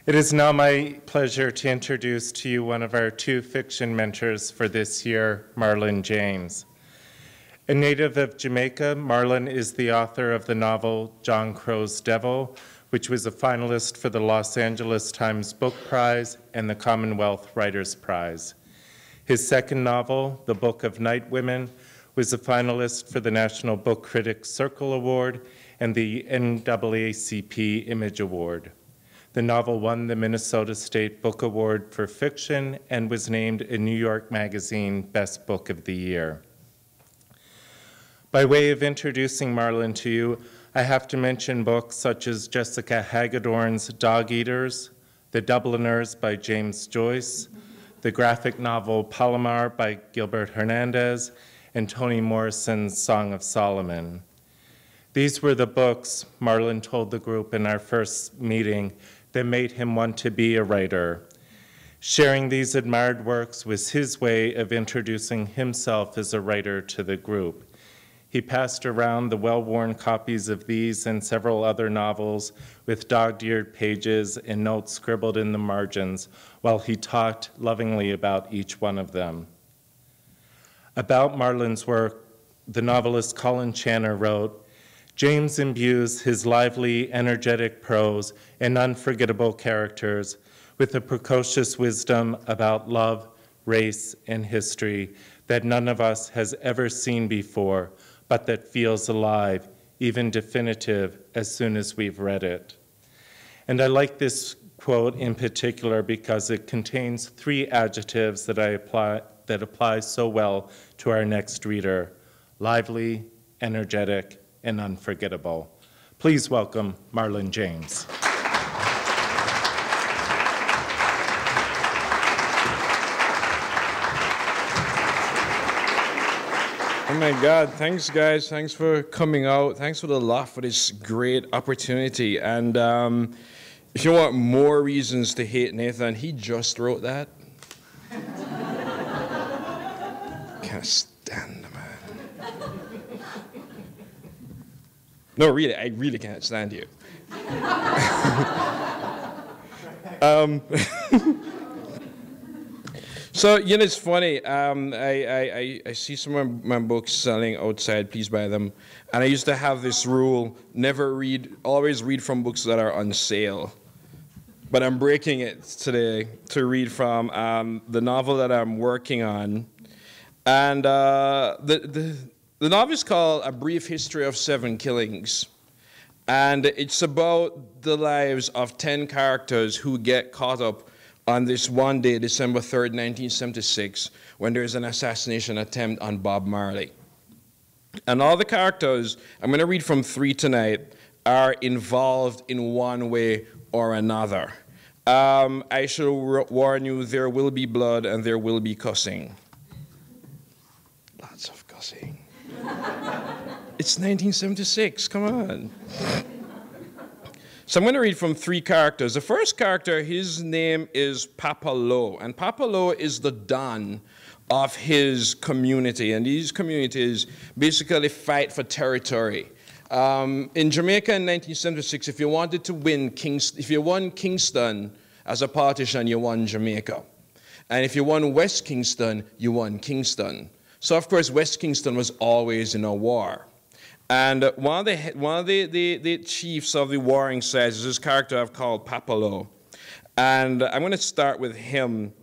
It is now my pleasure to introduce to you one of our two fiction mentors for this year, Marlon James. A native of Jamaica, Marlon is the author of the novel John Crow's Devil, which was a finalist for the Los Angeles Times Book Prize and the Commonwealth Writers' Prize. His second novel, The Book of Night Women, was a finalist for the National Book Critics Circle Award and the NAACP Image Award. The novel won the Minnesota State Book Award for Fiction and was named a New York Magazine Best Book of the Year. By way of introducing Marlon to you, I have to mention books such as Jessica Hagedorn's Dog Eaters, The Dubliners by James Joyce, the graphic novel Palomar by Gilbert Hernandez, and Toni Morrison's Song of Solomon. These were the books, Marlon told the group in our first meeting, that made him want to be a writer. Sharing these admired works was his way of introducing himself as a writer to the group. He passed around the well-worn copies of these and several other novels with dog-eared pages and notes scribbled in the margins while he talked lovingly about each one of them. About Marlon's work, the novelist Colin Channer wrote, James imbues his lively, energetic prose and unforgettable characters with a precocious wisdom about love, race, and history that none of us has ever seen before, but that feels alive, even definitive, as soon as we've read it. And I like this quote in particular because it contains three adjectives that apply so well to our next reader: lively, energetic, and unforgettable. Please welcome Marlon James. Oh my God, thanks guys, thanks for coming out. Thanks for the laugh for this great opportunity. And if you want more reasons to hate Nathan, he just wrote that. Can't stand the man. No, really, I really can't stand you. So, you know, it's funny. I see some of my books selling outside. Please buy them. And I used to have this rule: always read from books that are on sale. But I'm breaking it today to read from the novel that I'm working on, and the novel is called A Brief History of 7 Killings. And it's about the lives of 10 characters who get caught up on this one day, December 3rd, 1976, when there's an assassination attempt on Bob Marley. And all the characters, I'm going to read from 3 tonight, are involved in one way or another. I should warn you, there will be blood and there will be cussing. Lots of cussing. It's 1976, come on. So I'm going to read from 3 characters. The first character, his name is Papa Lo, and Papa Lo is the Don of his community, and these communities basically fight for territory. In Jamaica in 1976, if you wanted to win if you won Kingston as a partition, you won Jamaica. And if you won West Kingston, you won Kingston. So of course, West Kingston was always in a war. And one of the chiefs of the warring sides is this character I've called Papa Lo. And I'm going to start with him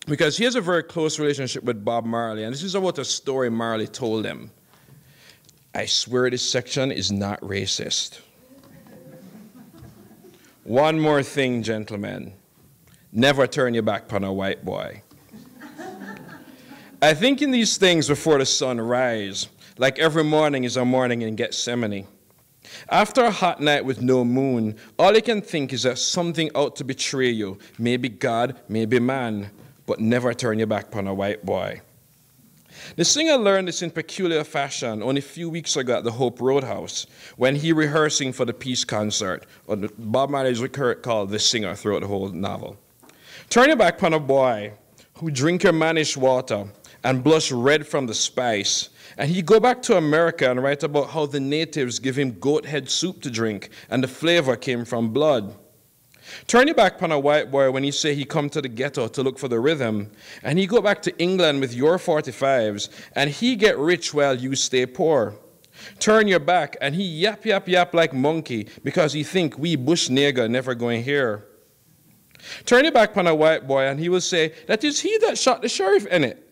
because he has a very close relationship with Bob Marley. And this is about a story Marley told him. I swear this section is not racist. One more thing, gentlemen. Never turn your back on a white boy. I think in these things before the sun rise, like every morning is a morning in Gethsemane. After a hot night with no moon, all you can think is that something out to betray you. Maybe God, maybe man, but never turn your back on a white boy. The singer learned this in peculiar fashion only a few weeks ago at the Hope Roadhouse when he rehearsing for the Peace Concert, or Bob Marley's called the singer throughout the whole novel. Turn your back on a boy who drink your mannish water and blush red from the spice. And he go back to America and write about how the natives give him goat head soup to drink and the flavor came from blood. Turn your back upon a white boy when he say he come to the ghetto to look for the rhythm, and he go back to England with your 45s, and he get rich while you stay poor. Turn your back, and he yap, yap, yap like monkey because he think we bush nigger never going here. Turn your back upon a white boy, and he will say, that is he that shot the sheriff in it.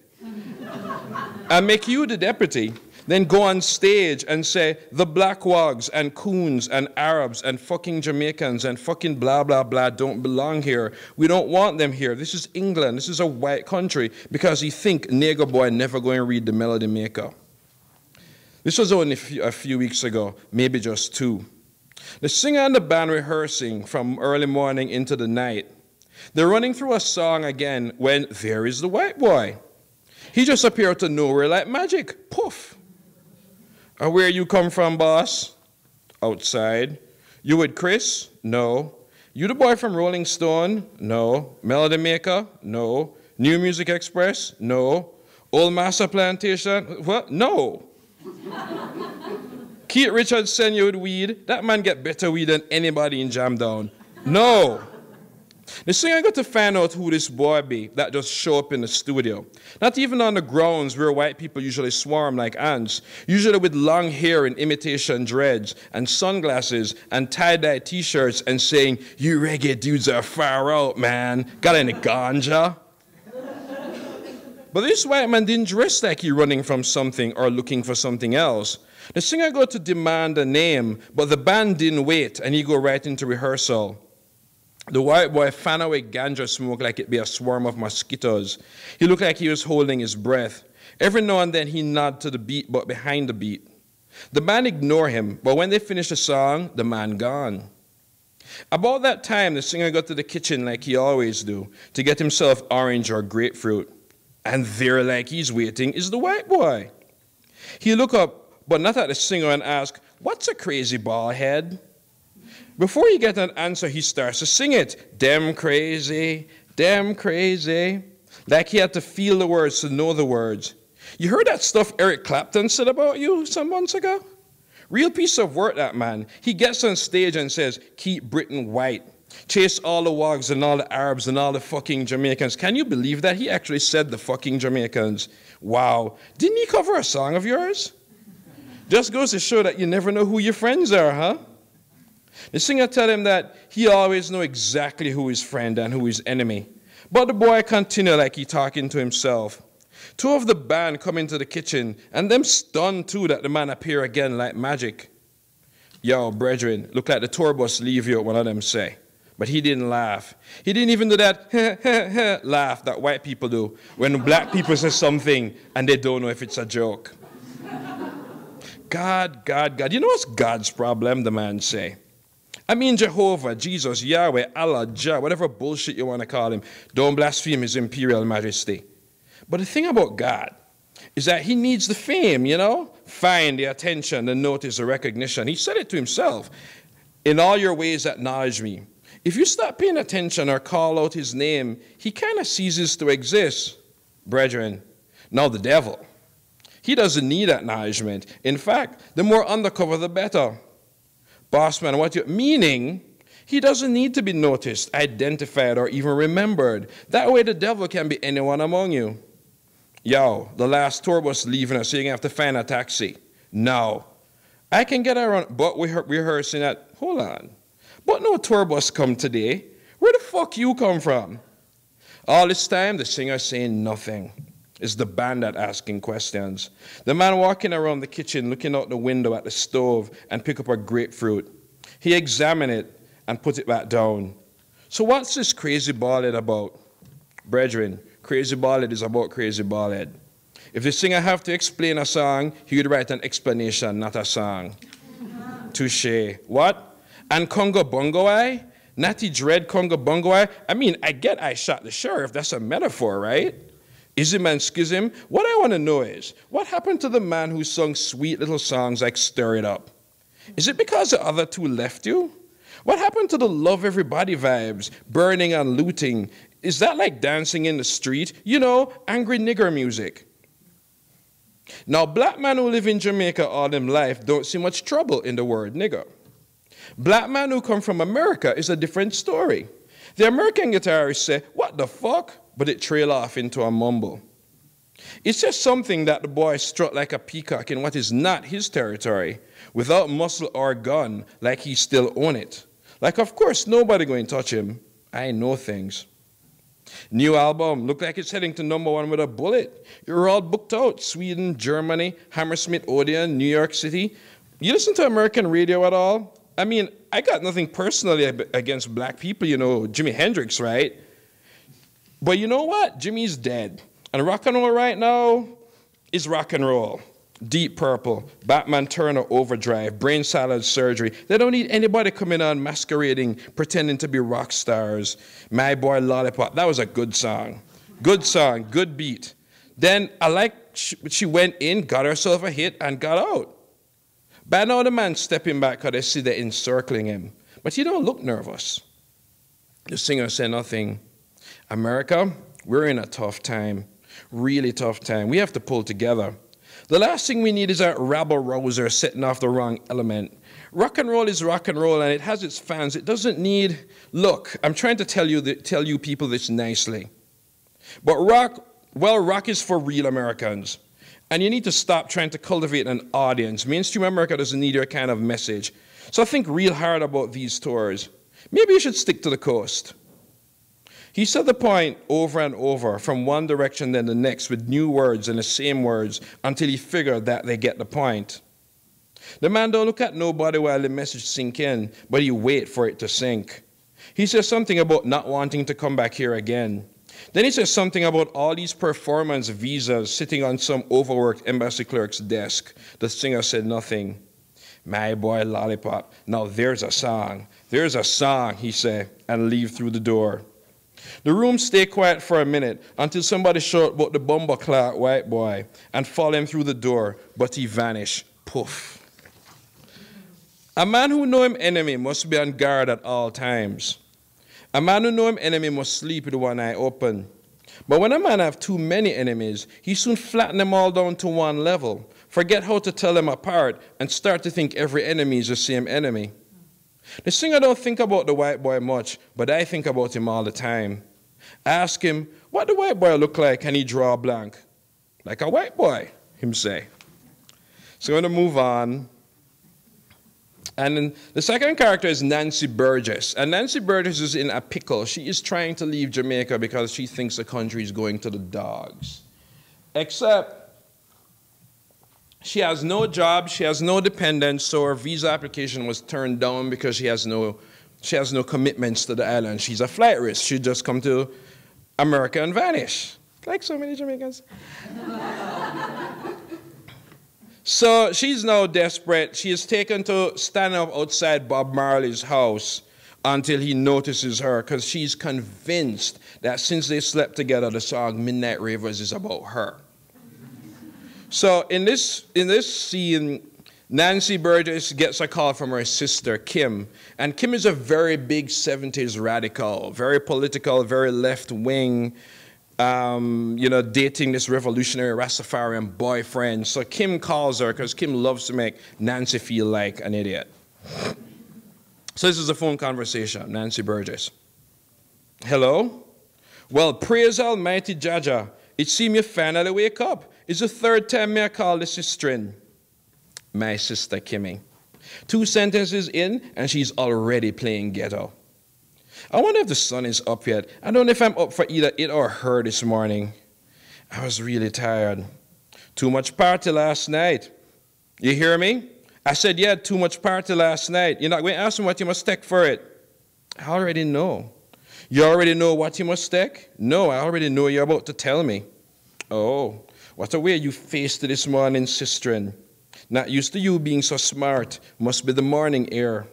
And make you the deputy. Then go on stage and say, the black wogs and coons and Arabs and fucking Jamaicans and fucking blah, blah, blah don't belong here. We don't want them here. This is England. This is a white country. Because he think nigger boy never going to read the Melody Maker. This was only a few weeks ago, maybe just 2. The singer and the band rehearsing from early morning into the night. They're running through a song again when there is the white boy. He just appeared to nowhere like magic. Poof. And where you come from, boss? Outside. You with Chris? No. You the boy from Rolling Stone? No. Melody Maker? No. New Music Express? No. Old Master Plantation? What? No. Keith Richards send you with weed? That man get better weed than anybody in Jamdown. No. The singer got to find out who this boy be that just show up in the studio. Not even on the grounds where white people usually swarm like ants, usually with long hair and imitation dreads and sunglasses and tie-dye t-shirts and saying, you reggae dudes are far out, man. Got any ganja? But this white man didn't dress like he running from something or looking for something else. The singer got to demand a name, but the band didn't wait and he go right into rehearsal. The white boy fan away ganja smoke like it be a swarm of mosquitoes. He looked like he was holding his breath. Every now and then he nod to the beat, but behind the beat. The band ignore him, but when they finish the song, the man gone. About that time, the singer got to the kitchen like he always do, to get himself orange or grapefruit. And there, like he's waiting, is the white boy. He look up, but not at the singer, and ask, what's a crazy bald head? Before he get an answer, he starts to sing it. Damn crazy, like he had to feel the words to know the words. You heard that stuff Eric Clapton said about you some months ago? Real piece of work, that man. He gets on stage and says, keep Britain white. Chase all the wogs and all the Arabs and all the fucking Jamaicans. Can you believe that? He actually said the fucking Jamaicans. Wow. Didn't he cover a song of yours? Just goes to show that you never know who your friends are, huh? The singer tell him that he always know exactly who his friend and who his enemy. But the boy continue like he talking to himself. 2 of the band come into the kitchen, and them stunned too that the man appear again like magic. Yo, brethren, look like the tour bus leave you, one of them say. But he didn't laugh. He didn't even do that laugh that white people do when black people say something and they don't know if it's a joke. God. You know what's God's problem, the man say? I mean Jehovah, Jesus, Yahweh, Allah, Jah, whatever bullshit you want to call him. Don't blaspheme his imperial majesty. But the thing about God is that he needs the fame, you know? Fine, the attention, the notice, the recognition. He said it to himself. In all your ways acknowledge me. If you stop paying attention or call out his name, he kind of ceases to exist. Brethren, now the devil, he doesn't need acknowledgement. In fact, the more undercover, the better. Bossman, meaning he doesn't need to be noticed, identified, or even remembered. That way the devil can be anyone among you. Yo, the last tour bus leaving us, so you're going to have to find a taxi. No. I can get around, but we're rehearsing at, hold on. But no tour bus come today. Where the fuck you come from? All this time, the singer saying nothing. It's the band that asking questions. The man walking around the kitchen, looking out the window at the stove and pick up a grapefruit. He examined it and put it back down. So what's this crazy ballad about? Brethren, crazy ballad is about crazy ballad. If the singer have to explain a song, he would write an explanation, not a song. Touché. What? And Congo Bongo I? Natty Dread Congo Bongo I? I mean, I get I shot the sheriff. That's a metaphor, right? Ism and schism. What I want to know is, what happened to the man who sung sweet little songs like Stir It Up? Is it because the other 2 left you? What happened to the love everybody vibes, burning and looting? Is that like dancing in the street? You know, angry nigger music. Now, black men who live in Jamaica all them life don't see much trouble in the word nigger. Black man who come from America is a different story. The American guitarist say, "What the fuck?" but it trail off into a mumble. It's just something that the boy strut like a peacock in what is not his territory, without muscle or gun, like he still own it. Like, of course, nobody going to touch him. I know things. New album, look like it's heading to #1 with a bullet. You're all booked out. Sweden, Germany, Hammersmith Odeon, New York City. You listen to American radio at all? I mean, I got nothing personally against black people, you know, Jimi Hendrix, right? But you know what? Jimmy's dead. And rock and roll right now is rock and roll. Deep Purple, Batman Turner Overdrive, Brain Salad Surgery. They don't need anybody coming on masquerading, pretending to be rock stars. My Boy Lollipop, that was a good song. Good song, good beat. Then I like she went in, got herself a hit, and got out. By now the man stepping back because they see they're encircling him. But he don't look nervous. The singer said nothing. America, we're in a tough time. Really tough time. We have to pull together. The last thing we need is a rabble-rouser setting off the wrong element. Rock and roll is rock and roll, and it has its fans. It doesn't need... Look, I'm trying to tell you people this nicely. But rock is for real Americans. And you need to stop trying to cultivate an audience. Mainstream America doesn't need your kind of message. So think real hard about these tours. Maybe you should stick to the coast. He said the point over and over, from one direction then the next, with new words and the same words, until he figured that they get the point. The man don't look at nobody while the message sink in, but he wait for it to sink. He says something about not wanting to come back here again. Then he says something about all these performance visas sitting on some overworked embassy clerk's desk. The singer said nothing. My Boy Lollipop. Now there's a song. There's a song, he said, and leave through the door. The room stayed quiet for a minute until somebody shouted about the bumper-clad white boy and followed him through the door, but he vanished. Poof. A man who know him enemy must be on guard at all times. A man who know him enemy must sleep with one eye open. But when a man have too many enemies, he soon flatten them all down to one level, forget how to tell them apart, and start to think every enemy is the same enemy. The singer don't think about the white boy much, but I think about him all the time. I ask him, what the white boy look like, and he draw a blank. Like a white boy, him say. So I'm going to move on. And then the second character is Nancy Burgess. And Nancy Burgess is in a pickle. She is trying to leave Jamaica because she thinks the country is going to the dogs. Except she has no job, she has no dependents, so her visa application was turned down because she has no commitments to the island. She's a flight risk. She'd just come to America and vanish, like so many Jamaicans. So she's now desperate. She is taken to stand up outside Bob Marley's house until he notices her, because she's convinced that since they slept together, the song Midnight Ravers is about her. So in this scene, Nancy Burgess gets a call from her sister, Kim. And Kim is a very big 70s radical, very political, very left-wing, dating this revolutionary Rastafarian boyfriend. So Kim calls her because Kim loves to make Nancy feel like an idiot. So this is a phone conversation, Nancy Burgess. Hello? Well, praise Almighty Jaja. It seems you finally wake up. It's the third time me I call the sister. My sister Kimmy. 2 sentences in, and she's already playing ghetto. I wonder if the sun is up yet. I don't know if I'm up for either it or her this morning. I was really tired. Too much party last night. You hear me? I said, yeah, too much party last night. You're not going to ask me what you must take for it. I already know. You already know what you must take? No, I already know you're about to tell me. Oh, what a way you faced it this morning, sister. Not used to you being so smart. Must be the morning air.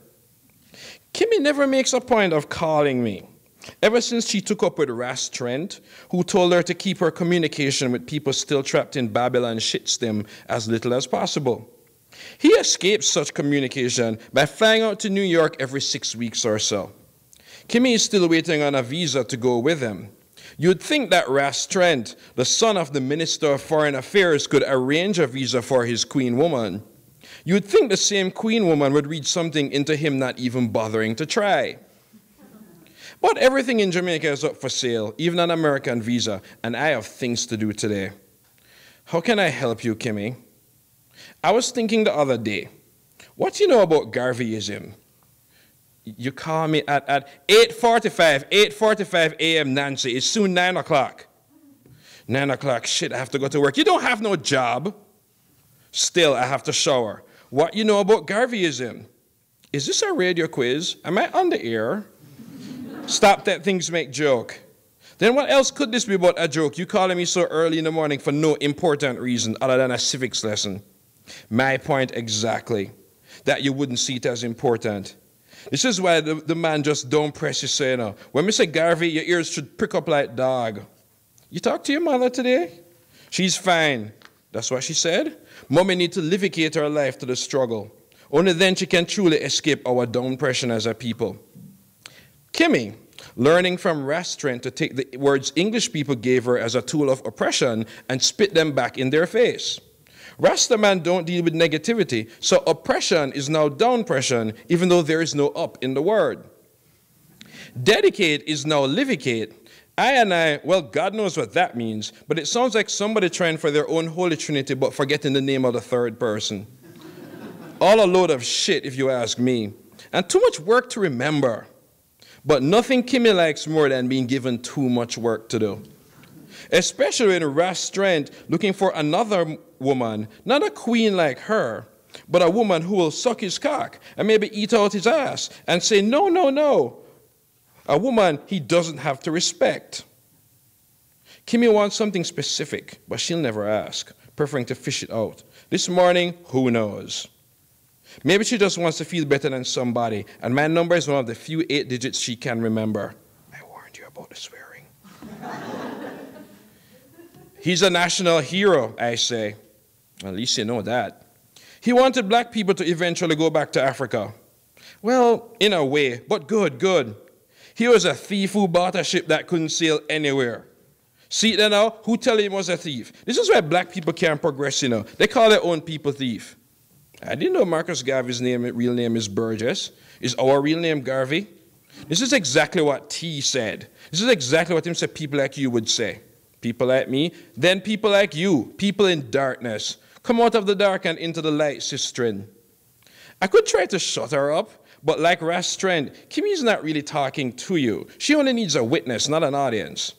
Kimmy never makes a point of calling me. Ever since she took up with Ras Trent, who told her to keep her communication with people still trapped in Babylon shitstem as little as possible. He escapes such communication by flying out to New York every 6 weeks or so. Kimmy is still waiting on a visa to go with him. You'd think that Ras Trent, the son of the Minister of Foreign Affairs, could arrange a visa for his queen woman. You'd think the same Queen woman would read something into him not even bothering to try. But everything in Jamaica is up for sale, even an American visa, and I have things to do today. How can I help you, Kimmy? I was thinking the other day, what do you know about Garveyism? You call me at 8:45 a.m., Nancy. It's soon 9 o'clock. 9 o'clock, shit, I have to go to work. You don't have no job. Still, I have to shower. What you know about Garveyism? Is this a radio quiz? Am I on the air? Stop that things make joke. Then what else could this be but a joke? You calling me so early in the morning for no important reason other than a civics lesson. My point exactly, that you wouldn't see it as important. This is why the man just don't press you say no. When we say Garvey, your ears should prick up like dog. You talk to your mother today? She's fine. That's what she said. Mommy need to livicate her life to the struggle. Only then she can truly escape our down pressure as a people. Kimmy, learning from Restaurant to take the words English people gave her as a tool of oppression and spit them back in their face. Rastaman don't deal with negativity, so oppression is now downpression, even though there is no up in the word. Dedicate is now livicate. Well, God knows what that means, but it sounds like somebody trying for their own Holy Trinity but forgetting the name of the third person. All a load of shit, if you ask me, and too much work to remember. But nothing Kimmy likes more than being given too much work to do. Especially in Restaurant looking for another woman, not a queen like her, but a woman who will suck his cock and maybe eat out his ass and say, no, no, no. A woman he doesn't have to respect. Kimmy wants something specific, but she'll never ask, preferring to fish it out. This morning, who knows? Maybe she just wants to feel better than somebody, and my number is one of the few 8 digits she can remember. I warned you about the swearing. He's a national hero, I say. At least you know that. He wanted black people to eventually go back to Africa. Well, in a way, but good. He was a thief who bought a ship that couldn't sail anywhere. See it now? Who tell him he was a thief? This is why black people can't progress, you know. They call their own people thief. I didn't know Marcus Garvey's real name is Burgess. Is our real name Garvey? This is exactly what T said. This is exactly what him said people like you would say. People like me, then people like you, people in darkness. Come out of the dark and into the light, sistren. I could try to shut her up, but like Restaurant, Kimmy's not really talking to you. She only needs a witness, not an audience.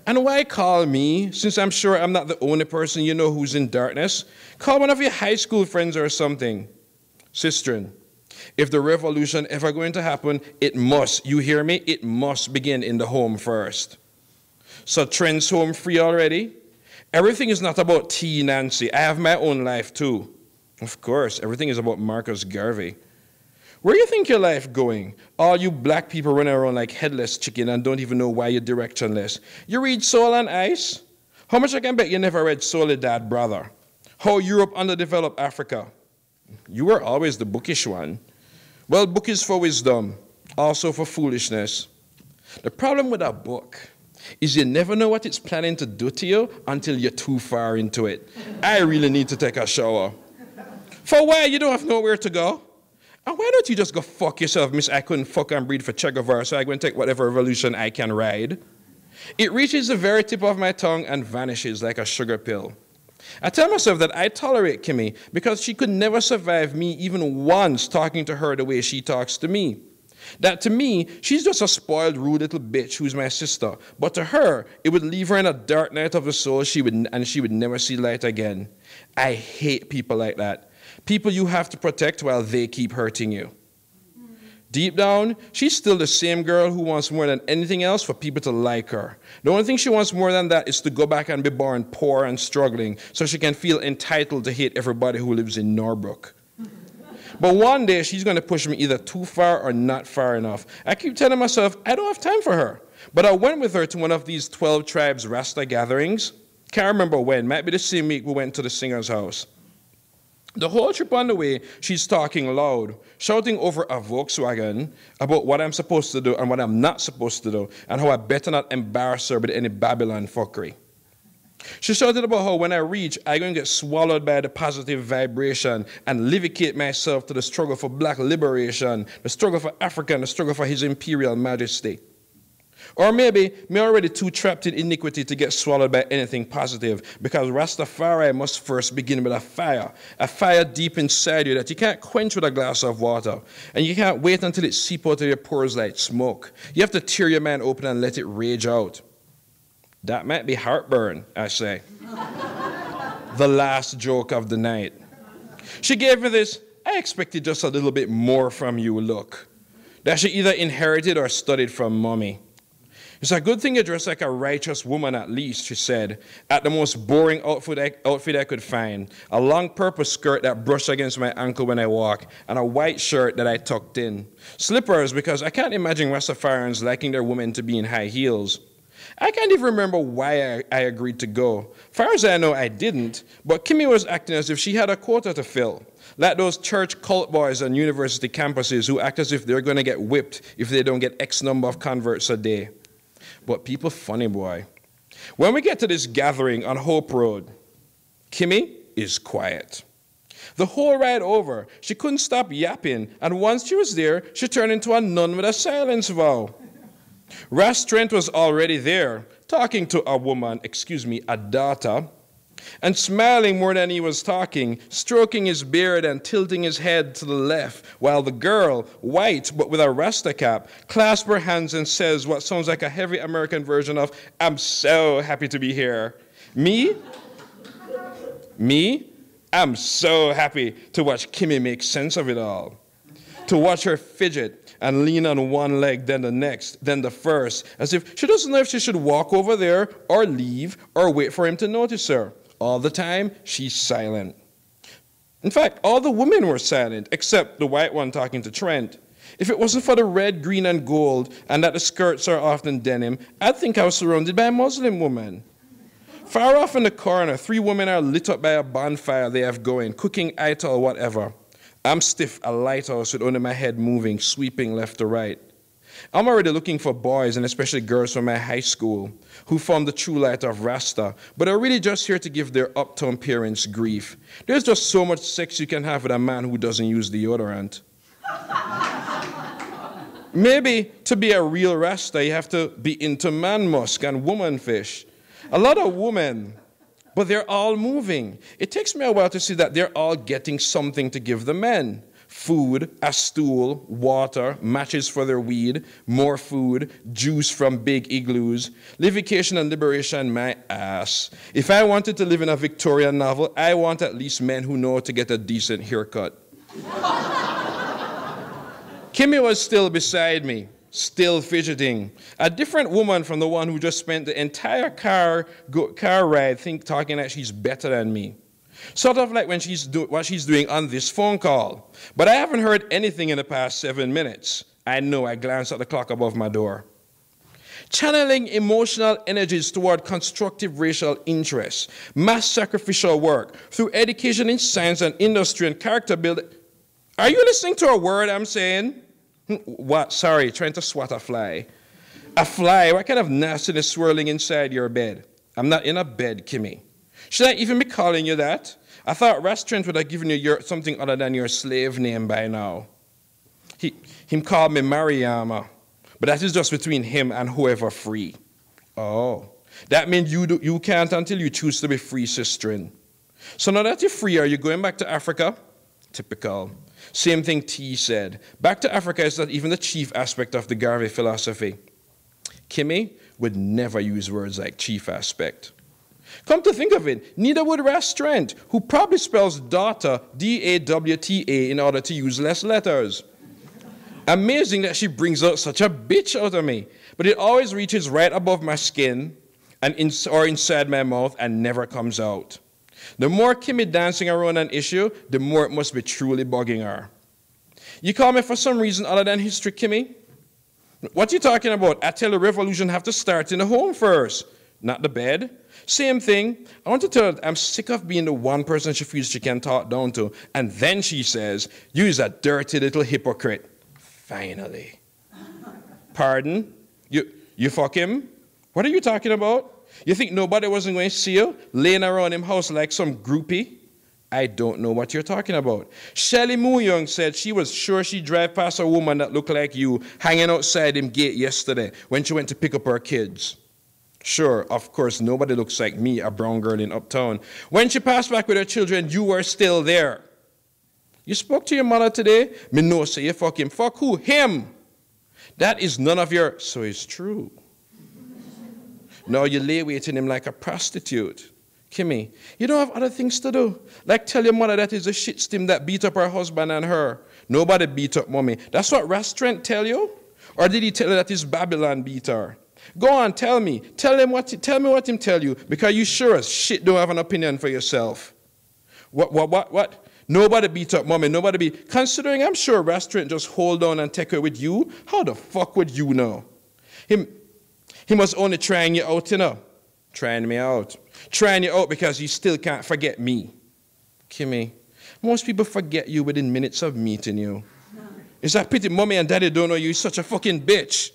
And why call me, since I'm sure I'm not the only person you know who's in darkness? Call one of your high school friends or something. Sistren, if the revolution ever going to happen, it must, you hear me? It must begin in the home first. So Trent's home free already? Everything is not about T, Nancy. I have my own life too. Of course, everything is about Marcus Garvey. Where do you think your life going? All you black people running around like headless chicken and don't even know why you're directionless. You read Soul and Ice? How much I can bet you never read Soledad, brother? How Europe underdeveloped Africa? You were always the bookish one. Well, book is for wisdom, also for foolishness. The problem with a book is you never know what it's planning to do to you until you're too far into it. I really need to take a shower. For why? You don't have nowhere to go. And why don't you just go fuck yourself, miss? I couldn't fuck and breathe for Che Guevara, so I go and take whatever revolution I can ride. It reaches the very tip of my tongue and vanishes like a sugar pill. I tell myself that I tolerate Kimmy because she could never survive me even once talking to her the way she talks to me. That to me, she's just a spoiled, rude little bitch who's my sister. But to her, it would leave her in a dark night of the soul and she would never see light again. I hate people like that. People you have to protect while they keep hurting you. Deep down, she's still the same girl who wants more than anything else for people to like her. The only thing she wants more than that is to go back and be born poor and struggling so she can feel entitled to hate everybody who lives in Norbrook. But one day, she's going to push me either too far or not far enough. I keep telling myself, I don't have time for her. But I went with her to one of these 12 tribes Rasta gatherings. Can't remember when. Might be the same week we went to the singer's house. The whole trip on the way, she's talking loud, shouting over a Volkswagen about what I'm supposed to do and what I'm not supposed to do, and how I better not embarrass her with any Babylon fuckery. She shouted about how when I reach, I'm going to get swallowed by the positive vibration and livicate myself to the struggle for black liberation, the struggle for Africa, and the struggle for His Imperial Majesty. Or maybe me already too trapped in iniquity to get swallowed by anything positive, because Rastafari must first begin with a fire deep inside you that you can't quench with a glass of water, and you can't wait until it seeps out of your pores like smoke. You have to tear your mind open and let it rage out. That might be heartburn, I say. The last joke of the night. She gave me this, I expected just a little bit more from you look, that she either inherited or studied from mommy. It's a good thing you dress like a righteous woman at least, she said, at the most boring outfit I could find. A long purple skirt that brushed against my ankle when I walk, and a white shirt that I tucked in. Slippers, because I can't imagine Rastafarians liking their women to be in high heels. I can't even remember why I agreed to go. Far as I know, I didn't, but Kimmy was acting as if she had a quota to fill. Like those church cult boys on university campuses who act as if they're going to get whipped if they don't get X number of converts a day. But people funny, boy. When we get to this gathering on Hope Road, Kimmy is quiet. The whole ride over, she couldn't stop yapping, and once she was there, she turned into a nun with a silence vow. Ras Trent was already there, talking to a daughter, and smiling more than he was talking, stroking his beard and tilting his head to the left, while the girl, white but with a Rasta cap, clasps her hands and says what sounds like a heavy American version of, "I'm so happy to be here." Me, I'm so happy to watch Kimmy make sense of it all. To watch her fidget and lean on one leg, then the next, then the first, as if she doesn't know if she should walk over there or leave or wait for him to notice her. All the time, she's silent. In fact, all the women were silent, except the white one talking to Trent. If it wasn't for the red, green, and gold, and that the skirts are often denim, I'd think I was surrounded by a Muslim woman. Far off in the corner, 3 women are lit up by a bonfire they have going, cooking aita or whatever. I'm stiff, a lighthouse with only my head moving, sweeping left to right. I'm already looking for boys, and especially girls from my high school, who form the true light of Rasta, but are really just here to give their uptown parents grief. There's just so much sex you can have with a man who doesn't use deodorant. Maybe to be a real Rasta, you have to be into man musk and woman fish. A lot of women, but they're all moving. It takes me a while to see that they're all getting something to give the men. Food, a stool, water, matches for their weed, more food, juice from big igloos, livication and liberation, my ass. If I wanted to live in a Victorian novel, I want at least men who know how to get a decent haircut. Kimmy was still beside me, still fidgeting. A different woman from the one who just spent the entire car ride talking that she's better than me. Sort of like when what she's doing on this phone call. But I haven't heard anything in the past 7 minutes. I know, I glanced at the clock above my door. Channeling emotional energies toward constructive racial interests, mass sacrificial work, through education in science and industry and character building. Are you listening to a word I'm saying? What? Sorry, trying to swat a fly. A fly? What kind of nastiness swirling inside your bed? I'm not in a bed, Kimmy. Should I even be calling you that? I thought Ras Trent would have given you something other than your slave name by now. Him called me Mariama, but that is just between him and whoever free. Oh, that means you can't until you choose to be free, sisterin. So now that you're free, are you going back to Africa? Typical. Same thing T said. Back to Africa is not even the chief aspect of the Garvey philosophy. Kimmy would never use words like chief aspect. Come to think of it, neither would Ras Trent, who probably spells daughter D-A-W-T-A in order to use less letters. Amazing that she brings out such a bitch out of me, but it always reaches right above my skin or inside my mouth and never comes out. The more Kimmy dancing around an issue, the more it must be truly bugging her. You call me for some reason other than history, Kimmy? What you talking about? I tell the revolution have to start in the home first, not the bed. Same thing. I want to tell her I'm sick of being the one person she feels she can talk down to. And then she says, you's a dirty little hypocrite. Finally. Pardon? You fuck him? What are you talking about? You think nobody wasn't going to see you laying around him house like some groupie? I don't know what you're talking about. Shelley Moo Young said she was sure she'd drive past a woman that looked like you hanging outside him gate yesterday when she went to pick up her kids. Sure, of course, nobody looks like me, a brown girl in Uptown. When she passed back with her children, you were still there. You spoke to your mother today? Me no say you fuck him. Fuck who? Him. That is none of your... So it's true. Now you lay waiting him like a prostitute. Kimmy, you don't have other things to do. Like tell your mother that is a shit stim that beat up her husband and her. Nobody beat up mommy. That's what Restaurant tell you? Or did he tell her that his Babylon beat her? Go on, tell me. Tell me what him tell you, because you sure as shit don't have an opinion for yourself. What? Nobody beat up mommy. Nobody beat... Considering I'm sure Restaurant just hold on and take her with you, how the fuck would you know? He must only trying you out, you know. Trying me out. Trying you out because you still can't forget me. Kimmy, most people forget you within minutes of meeting you. It's that pity mommy and daddy don't know you're such a fucking bitch.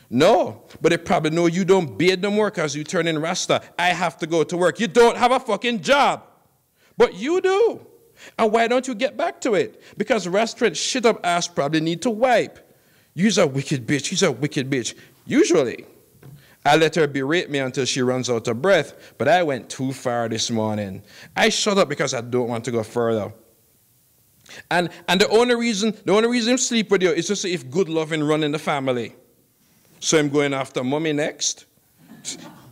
No, but they probably know you don't bathe no more because you turn in Rasta. I have to go to work. You don't have a fucking job. But you do. And why don't you get back to it? Because Restaurant shit up ass probably need to wipe. You's a wicked bitch. You's a wicked bitch. Usually. I let her berate me until she runs out of breath, but I went too far this morning. I shut up because I don't want to go further. And the only reason I'm sleep with you is to see if good loving run in the family. So I'm going after mommy next.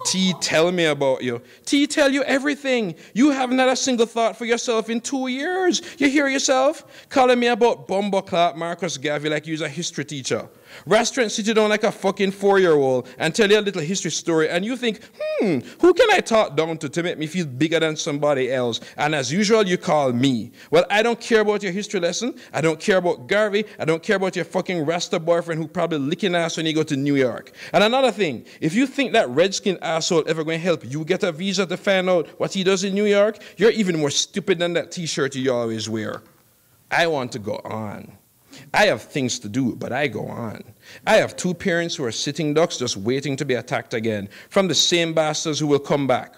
T tell me about you. T tell you everything. You haven't had a single thought for yourself in 2 years. You hear yourself? Calling me about Bumbleclap Marcus Garvey like you're a history teacher. Restaurant sit you down like a fucking 4-year-old and tell you a little history story, and you think, who can I talk down to make me feel bigger than somebody else? And as usual, you call me. Well, I don't care about your history lesson. I don't care about Garvey. I don't care about your fucking Rasta boyfriend who probably licking ass when you go to New York. And another thing, if you think that redskin asshole ever going to help you get a visa to find out what he does in New York, you're even more stupid than that t-shirt you always wear. I want to go on. I have things to do, but I go on. I have 2 parents who are sitting ducks just waiting to be attacked again from the same bastards who will come back.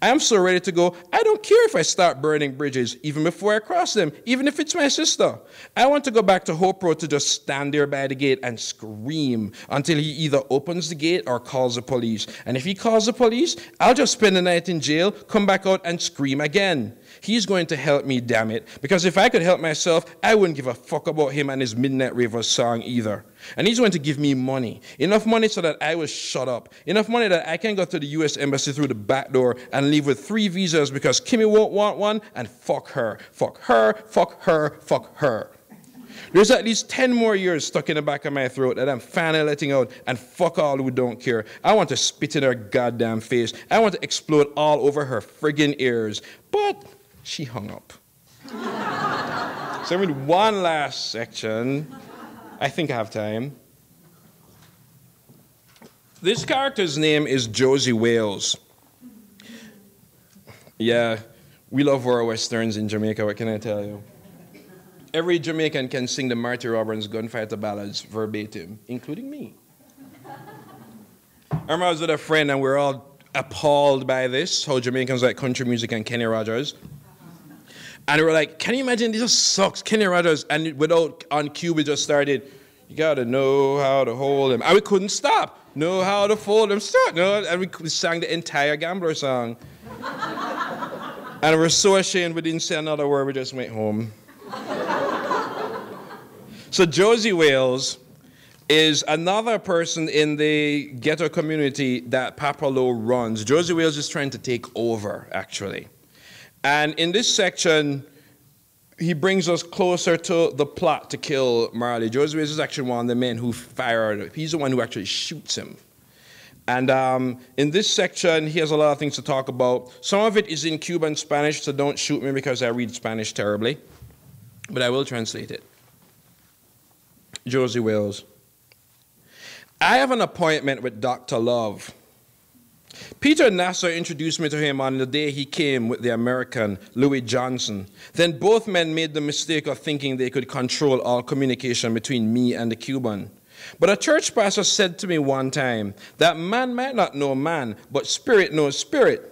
I am so ready to go, I don't care if I start burning bridges, even before I cross them, even if it's my sister. I want to go back to Hope Road to just stand there by the gate and scream until he either opens the gate or calls the police. And if he calls the police, I'll just spend the night in jail, come back out and scream again. He's going to help me, damn it. Because if I could help myself, I wouldn't give a fuck about him and his Midnight Ravers song either. And he's going to give me money. Enough money so that I will shut up. Enough money that I can go to the U.S. Embassy through the back door and leave with 3 visas because Kimmy won't want one, and fuck her. Fuck her, fuck her, fuck her. There's at least 10 more years stuck in the back of my throat that I'm finally letting out, and fuck all who don't care. I want to spit in her goddamn face. I want to explode all over her friggin' ears. But she hung up. So I'm in one last section. I think I have time. This character's name is Josie Wales. Yeah, we love our westerns in Jamaica, what can I tell you? Every Jamaican can sing the Marty Robbins gunfighter ballads verbatim, including me. I remember I was with a friend and we were all appalled by this, how Jamaicans like country music and Kenny Rogers. And we were like, can you imagine, this just sucks, Kenny Rogers. And without, on cue, we just started, you gotta know how to hold him. And we couldn't stop. Know how to fold him, stop. No, and we sang the entire Gambler song. And we're so ashamed we didn't say another word, we just went home. So Josie Wales is another person in the ghetto community that Papa Lowe runs. Josie Wales is trying to take over, actually. And in this section, he brings us closer to the plot to kill Marley. Josie Wales is actually one of the men who fired. He's the one who actually shoots him. And in this section, he has a lot of things to talk about. Some of it is in Cuban Spanish, so don't shoot me because I read Spanish terribly. But I will translate it. Josie Wales. I have an appointment with Dr. Love. Peter Nasser introduced me to him on the day he came with the American, Louis Johnson. Then both men made the mistake of thinking they could control all communication between me and the Cuban. But a church pastor said to me one time that man might not know man, but spirit knows spirit.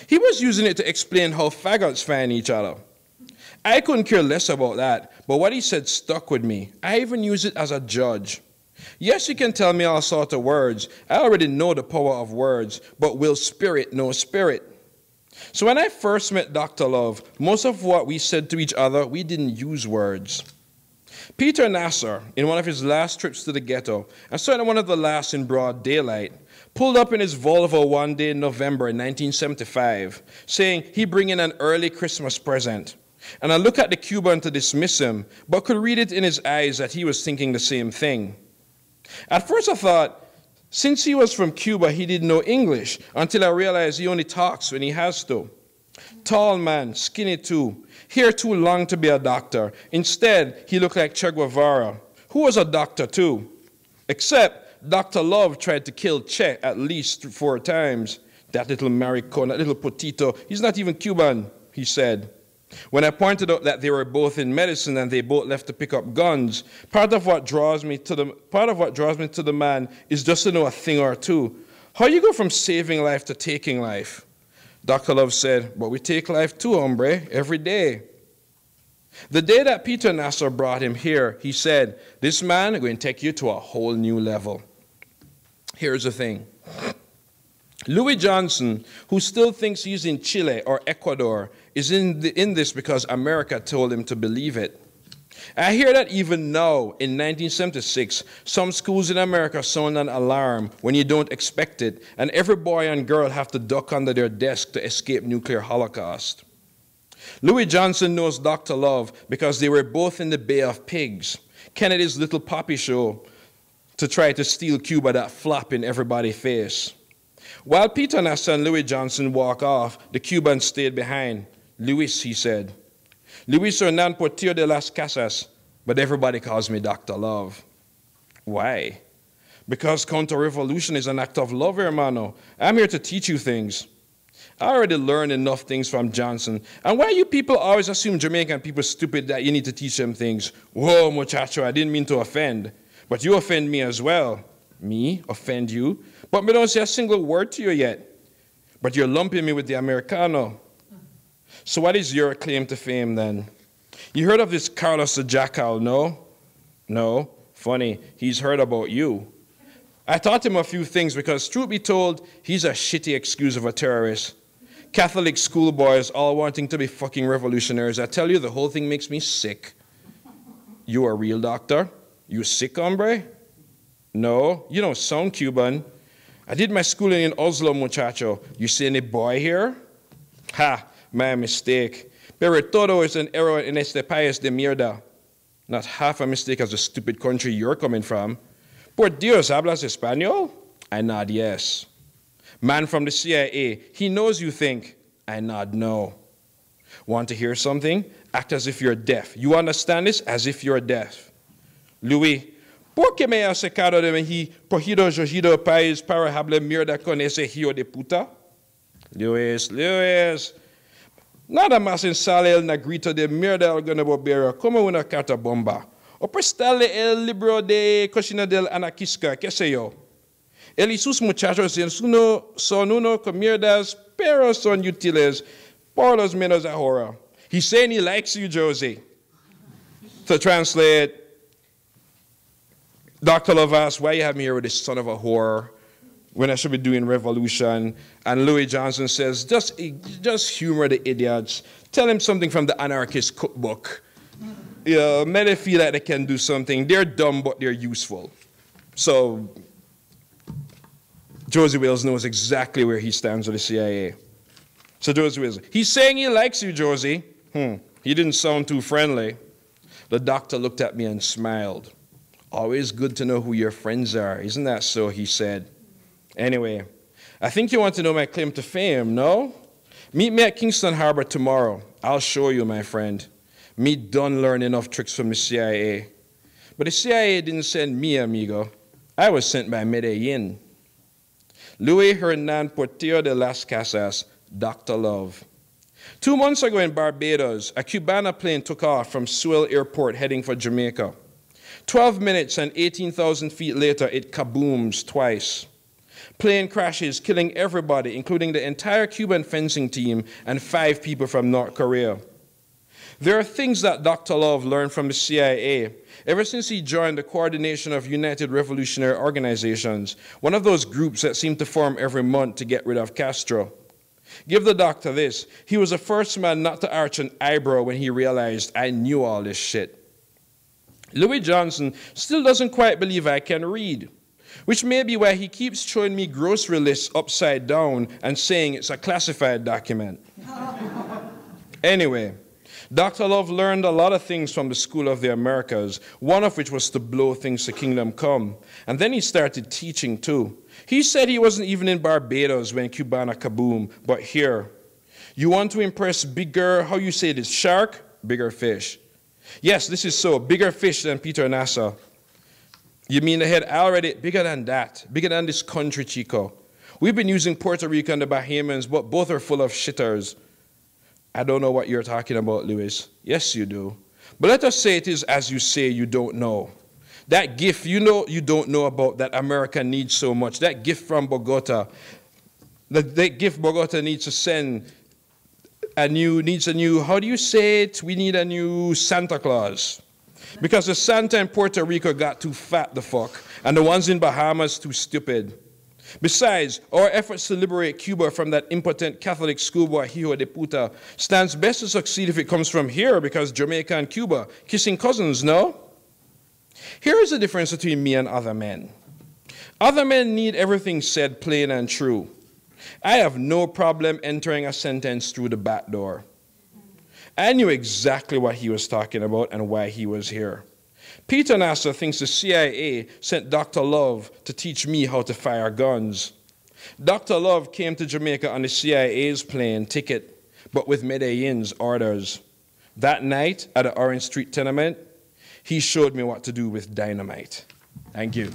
He was using it to explain how faggots find each other. I couldn't care less about that, but what he said stuck with me. I even use it as a judge. Yes, you can tell me all sorts of words. I already know the power of words, but will spirit know spirit? So when I first met Dr. Love, most of what we said to each other, we didn't use words. Peter Nasser, in one of his last trips to the ghetto, and certainly one of the last in broad daylight, pulled up in his Volvo one day in November 1975, saying he'd bring in an early Christmas present. And I looked at the Cuban to dismiss him, but could read it in his eyes that he was thinking the same thing. At first I thought, since he was from Cuba, he didn't know English, until I realized he only talks when he has to. Tall man, skinny too, hair too long to be a doctor. Instead, he looked like Che Guevara, who was a doctor too. Except Dr. Love tried to kill Che at least 4 times. That little maricon, that little potito, he's not even Cuban, he said. When I pointed out that they were both in medicine and they both left to pick up guns, part of what draws me to the man is just to know a thing or two. How you go from saving life to taking life? Dr. Love said, but we take life too, hombre, every day. The day that Peter Nasser brought him here, he said, this man is going to take you to a whole new level. Here's the thing. Louis Johnson, who still thinks he's in Chile or Ecuador, is in this because America told him to believe it. I hear that even now, in 1976, some schools in America sound an alarm when you don't expect it, and every boy and girl have to duck under their desk to escape nuclear holocaust. Louis Johnson knows Dr. Love because they were both in the Bay of Pigs, Kennedy's little poppy show, to try to steal Cuba that flop in everybody's face. While Peter Nasser and Louis Johnson walk off, the Cubans stayed behind. Luis, he said. Luis Hernan Portillo de las Casas, but everybody calls me Dr. Love. Why? Because counter-revolution is an act of love, hermano. I'm here to teach you things. I already learned enough things from Johnson. And why you people always assume Jamaican people stupid that you need to teach them things? Whoa, muchacho, I didn't mean to offend. But you offend me as well. Me? Offend you? But me don't say a single word to you yet. But you're lumping me with the Americano. So what is your claim to fame then? You heard of this Carlos the Jackal, no? No? Funny, he's heard about you. I taught him a few things because, truth be told, he's a shitty excuse of a terrorist. Catholic schoolboys all wanting to be fucking revolutionaries. I tell you, the whole thing makes me sick. You a real doctor? You sick, hombre? No, you don't sound Cuban. I did my schooling in Oslo, muchacho. You see any boy here? Ha, my mistake. Pero todo es un error en este país de mierda. Not half a mistake as the stupid country you're coming from. Por Dios, hablas español? I nod yes. Man from the CIA, he knows you think. I nod no. Want to hear something? Act as if you're deaf. You understand this? As if you're deaf. Louis, ¿por qué me has sacado de mi prohibido país para hablar mierda con ese hijo de puta? Luis, nada más sale el negrito de mierda alguna bobera como una carta bomba. O prestarle el libro de cocina del anarquista, qué sé yo. Él y sus muchachos son uno con mierdas, pero son útiles por los menos ahora. He's saying he likes you, Josie. To translate, Dr. Love asks, why you have me here with this son of a whore when I should be doing revolution? And Louis Johnson says, just humor the idiots. Tell him something from the anarchist cookbook. Make them feel like they can do something. They're dumb, but they're useful. So Josie Wales knows exactly where he stands with the CIA. So Josie Wales, he's saying he likes you, Josie. He didn't sound too friendly. The doctor looked at me and smiled. Always good to know who your friends are. Isn't that so, he said. Anyway, I think you want to know my claim to fame, no? Meet me at Kingston Harbor tomorrow. I'll show you, my friend. Me done learn enough tricks from the CIA. But the CIA didn't send me, amigo. I was sent by Medellin. Louis Hernan Portillo de las Casas, Dr. Love. 2 months ago in Barbados, a Cubana plane took off from Sewell Airport heading for Jamaica. 12 minutes and 18,000 feet later, it kabooms twice. Plane crashes, killing everybody, including the entire Cuban fencing team and 5 people from North Korea. There are things that Dr. Love learned from the CIA ever since he joined the Coordination of United Revolutionary Organizations, one of those groups that seem to form every month to get rid of Castro. Give the doctor this: he was the first man not to arch an eyebrow when he realized I knew all this shit. Louis Johnson still doesn't quite believe I can read, which may be why he keeps showing me grocery lists upside down and saying it's a classified document. Anyway, Dr. Love learned a lot of things from the School of the Americas, one of which was to blow things to kingdom come. And then he started teaching too. He said he wasn't even in Barbados when Cubana kaboom, but here. You want to impress bigger, how you say this, shark? Bigger fish. Yes, this is so, bigger fish than Peter Nassau. You mean the head already, bigger than that, bigger than this country, Chico. We've been using Puerto Rico and the Bahamians, but both are full of shitters. I don't know what you're talking about, Louis. Yes, you do. But let us say it is as you say you don't know. That gift you know you don't know about that America needs so much, that gift from Bogota, that gift Bogota needs to send needs a new, how do you say it? We need a new Santa Claus. Because the Santa in Puerto Rico got too fat the fuck, and the ones in Bahamas too stupid. Besides, our efforts to liberate Cuba from that impotent Catholic schoolboy hijo de puta stands best to succeed if it comes from here, because Jamaica and Cuba, kissing cousins, no? Here is the difference between me and other men. Other men need everything said plain and true. I have no problem entering a sentence through the back door. I knew exactly what he was talking about and why he was here. Peter Nassau thinks the CIA sent Dr. Love to teach me how to fire guns. Dr. Love came to Jamaica on the CIA's plane ticket, but with Medellin's orders. That night at the Orange Street tenement, he showed me what to do with dynamite. Thank you.